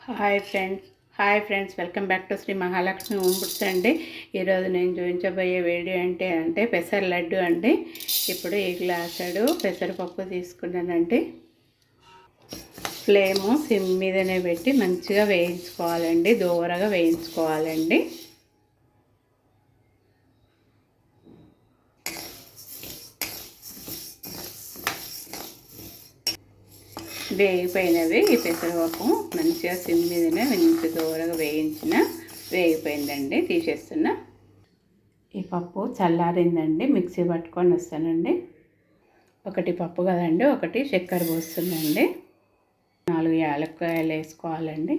Hi friends welcome back to Shri Mahalakshmi home foods అండి. ఈరోజు నేను చూపించబోయే వీడియో అంటే పెసర లడ్డు అండి. ఇప్పుడు ఈ గ్లాసుడు పెసరపప్పు తీసుకున్నానండి. ఫ్లేము సిమ్ మీదనే పెట్టి మంచిగా వేయించుకోవాలండి, దూరగా వేయించుకోవాలండి. వేగిపోయినవి ఈ పెసరపప్పు మంచిగా సిమ్ మీదనే మంచి దూరగా వేగిపోయిందండి. తీసేస్తున్నా. ఈ పప్పు చల్లారిందండి, మిక్సీ పట్టుకొని వస్తానండి. ఒకటి పప్పు కదండి, ఒకటి చక్కెర పోస్తుందండి. 4 యాలక్కాయలు వేసుకోవాలండి.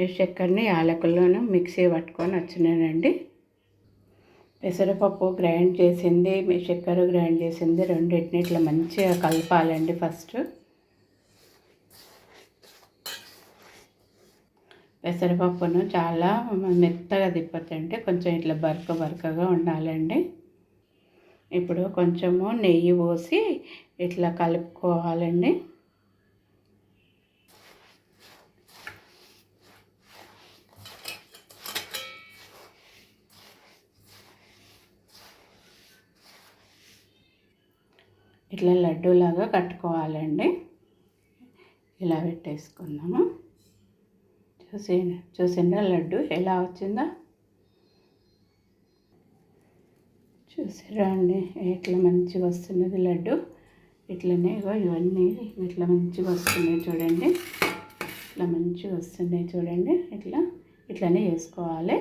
ఈ చక్కెరని యాలకుల్లోనూ మిక్సీ పట్టుకొని వచ్చినానండి. పెసరపప్పు గ్రైండ్ చేసింది, చక్కెర గ్రైండ్ చేసింది, రెండింటిని ఇట్లా మంచిగా కలపాలండి. ఫస్ట్ పెసరపప్పును చాలా మెత్తగా తిప్పతంటే కొంచెం ఇట్లా బరకగా ఉండాలండి. ఇప్పుడు కొంచెము నెయ్యి పోసి ఇట్లా కలుపుకోవాలండి. ఇట్లా లడ్డూలాగా కట్టుకోవాలండి. ఇలా పెట్టేసుకుందాము. చూసిందా లడ్డు ఎలా వచ్చిందో? చూసారా అండి, ఇట్లా మంచిగా వస్తున్నది లడ్డు. ఇట్లనే ఇవన్నీ ఇట్లా మంచిగా వస్తున్నాయి చూడండి. ఇట్లా మంచిగా వస్తున్నాయి చూడండి. ఇట్లనే వేసుకోవాలి.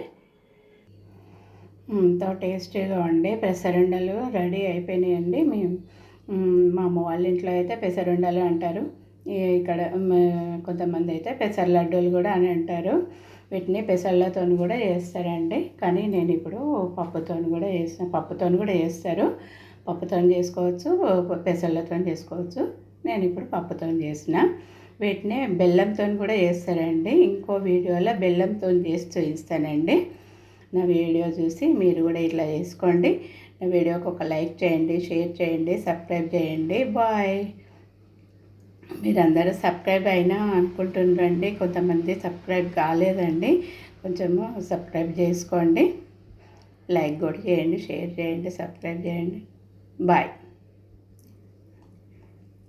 ఎంతో టేస్టీగా ఉండే పెసరుండలు రెడీ అయిపోయినాయండి. మా అమ్మ వాళ్ళ ఇంట్లో అయితే పెసరుండలు అంటారు. ఇక్కడ కొంతమంది అయితే పెసర లడ్డూలు కూడా అని అంటారు. వీటిని పెసర్లతో కూడా చేస్తారండి. కానీ నేను ఇప్పుడు పప్పుతో కూడా చేస్తారు. పప్పుతో చేసుకోవచ్చు, పెసర్లతో చేసుకోవచ్చు. నేను ఇప్పుడు పప్పుతో చేసిన. వీటిని బెల్లంతో కూడా చేస్తారండి. ఇంకో వీడియోలో బెల్లంతో చేసి చూపిస్తానండి. నా వీడియో చూసి మీరు కూడా ఇట్లా చేసుకోండి. నా వీడియోకి ఒక లైక్ చేయండి, షేర్ చేయండి, సబ్స్క్రైబ్ చేయండి. బాయ్. మీరందరూ సబ్స్క్రైబ్ అయినా అనుకుంటున్నారండి. కొంతమంది సబ్స్క్రైబ్ కాలేదండి. కొంచెము సబ్స్క్రైబ్ చేసుకోండి, లైక్ కూడా చేయండి, షేర్ చేయండి, సబ్స్క్రైబ్ చేయండి. బాయ్.